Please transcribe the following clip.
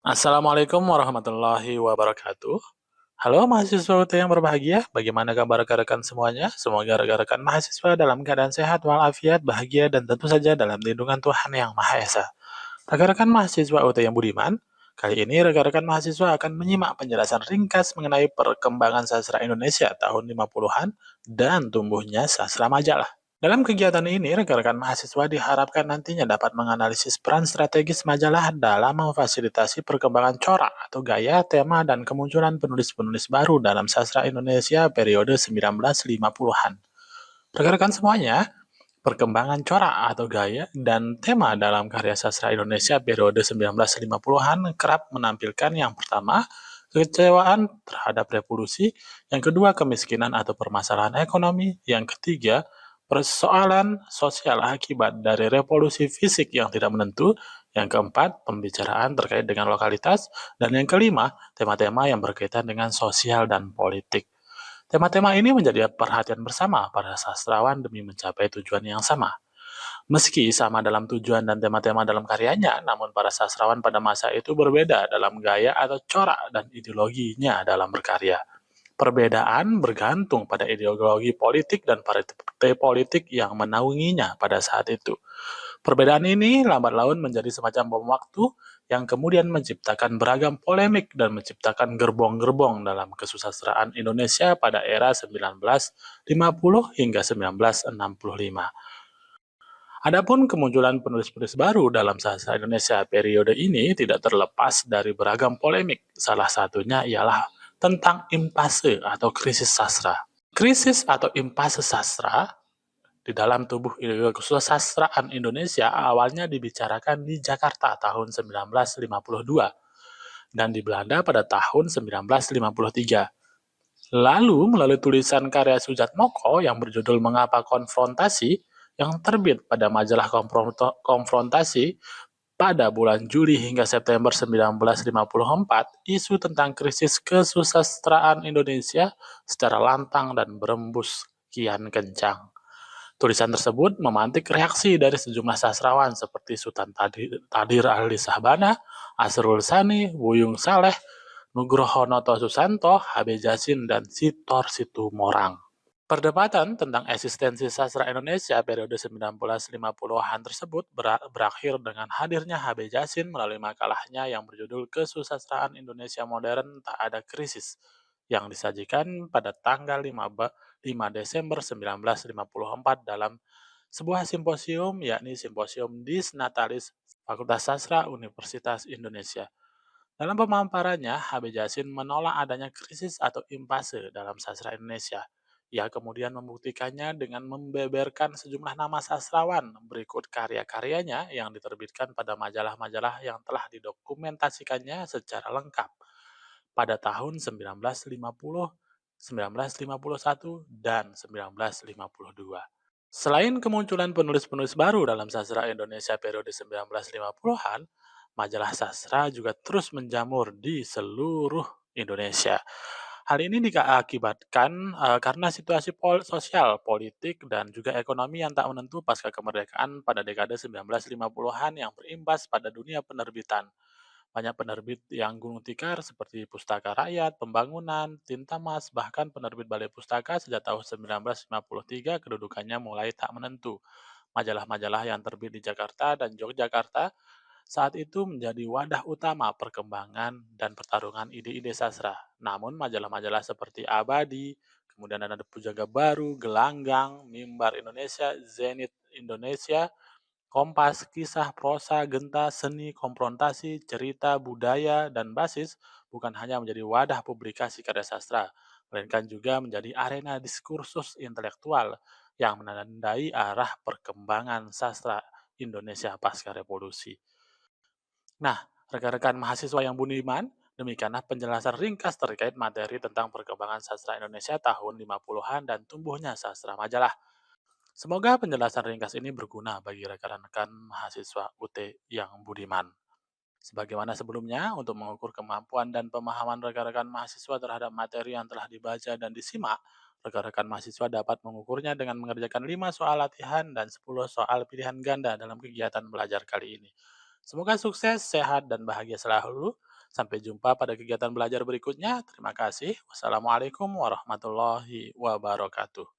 Assalamualaikum warahmatullahi wabarakatuh. Halo mahasiswa UT yang berbahagia, bagaimana kabar rekan-rekan semuanya? Semoga rekan-rekan mahasiswa dalam keadaan sehat walafiat, bahagia, dan tentu saja dalam lindungan Tuhan Yang Maha Esa. Rekan-rekan mahasiswa UT yang budiman, kali ini rekan-rekan mahasiswa akan menyimak penjelasan ringkas mengenai perkembangan sastra Indonesia tahun 50-an dan tumbuhnya sastra majalah. Dalam kegiatan ini, rekan-rekan mahasiswa diharapkan nantinya dapat menganalisis peran strategis majalah dalam memfasilitasi perkembangan corak atau gaya, tema, dan kemunculan penulis-penulis baru dalam sastra Indonesia periode 1950-an. Rekan-rekan semuanya, perkembangan corak atau gaya dan tema dalam karya sastra Indonesia periode 1950-an kerap menampilkan yang pertama, kekecewaan terhadap revolusi, yang kedua, kemiskinan atau permasalahan ekonomi, yang ketiga, persoalan sosial akibat dari revolusi fisik yang tidak menentu, yang keempat, pembicaraan terkait dengan lokalitas, dan yang kelima, tema-tema yang berkaitan dengan sosial dan politik. Tema-tema ini menjadi perhatian bersama para sastrawan demi mencapai tujuan yang sama. Meski sama dalam tujuan dan tema-tema dalam karyanya, namun para sastrawan pada masa itu berbeda dalam gaya atau corak dan ideologinya dalam berkarya. Perbedaan bergantung pada ideologi politik dan partai politik yang menaunginya pada saat itu. Perbedaan ini lambat laun menjadi semacam bom waktu yang kemudian menciptakan beragam polemik dan menciptakan gerbong-gerbong dalam kesusastraan Indonesia pada era 1950 hingga 1965. Adapun kemunculan penulis-penulis baru dalam sastra Indonesia periode ini tidak terlepas dari beragam polemik. Salah satunya ialah tentang impase atau krisis sastra. Krisis atau impase sastra di dalam tubuh kesusastraan Indonesia awalnya dibicarakan di Jakarta tahun 1952 dan di Belanda pada tahun 1953. Lalu melalui tulisan karya Sujatmoko yang berjudul Mengapa Konfrontasi yang terbit pada majalah Konfrontasi pada bulan Juli hingga September 1954, isu tentang krisis kesusastraan Indonesia secara lantang dan berembus kian kencang. Tulisan tersebut memantik reaksi dari sejumlah sastrawan seperti Sultan Tadir Ali Sahbana, Asrul Sani, Wuyung Saleh, Nugroho Noto Susanto, H.B. Jasin, dan Sitor Situmorang. Perdebatan tentang eksistensi sastra Indonesia periode 1950-an tersebut berakhir dengan hadirnya H.B. Jasin melalui makalahnya yang berjudul Kesusastraan Indonesia Modern Tak Ada Krisis yang disajikan pada tanggal 5 Desember 1954 dalam sebuah simposium, yakni Simposium Dis Natalis Fakultas Sastra Universitas Indonesia. Dalam pemaparannya, H.B. Jasin menolak adanya krisis atau impase dalam sastra Indonesia. Ia kemudian membuktikannya dengan membeberkan sejumlah nama sastrawan berikut karya-karyanya yang diterbitkan pada majalah-majalah yang telah didokumentasikannya secara lengkap pada tahun 1950, 1951, dan 1952. Selain kemunculan penulis-penulis baru dalam sastra Indonesia periode 1950-an, majalah sastra juga terus menjamur di seluruh Indonesia. Hal ini diakibatkan karena situasi sosial, politik, dan juga ekonomi yang tak menentu pasca kemerdekaan pada dekade 1950-an yang berimbas pada dunia penerbitan. Banyak penerbit yang gulung tikar seperti Pustaka Rakyat, Pembangunan, Tinta Mas, bahkan penerbit Balai Pustaka sejak tahun 1953 kedudukannya mulai tak menentu. Majalah-majalah yang terbit di Jakarta dan Yogyakarta saat itu menjadi wadah utama perkembangan dan pertarungan ide-ide sastra. Namun majalah-majalah seperti Abadi, kemudian ada Pujangga Baru, Gelanggang, Mimbar Indonesia, Zenit Indonesia, Kompas, Kisah, Prosa, Genta, Seni, Konfrontasi, Cerita, Budaya, dan Basis bukan hanya menjadi wadah publikasi karya sastra, melainkan juga menjadi arena diskursus intelektual yang menandai arah perkembangan sastra Indonesia pasca revolusi. Nah, rekan-rekan mahasiswa yang budiman, demikianlah penjelasan ringkas terkait materi tentang perkembangan sastra Indonesia tahun 50-an dan tumbuhnya sastra majalah. Semoga penjelasan ringkas ini berguna bagi rekan-rekan mahasiswa UT yang budiman. Sebagaimana sebelumnya, untuk mengukur kemampuan dan pemahaman rekan-rekan mahasiswa terhadap materi yang telah dibaca dan disimak, rekan-rekan mahasiswa dapat mengukurnya dengan mengerjakan 5 soal latihan dan 10 soal pilihan ganda dalam kegiatan belajar kali ini. Semoga sukses, sehat, dan bahagia selalu. Sampai jumpa pada kegiatan belajar berikutnya. Terima kasih. Wassalamualaikum warahmatullahi wabarakatuh.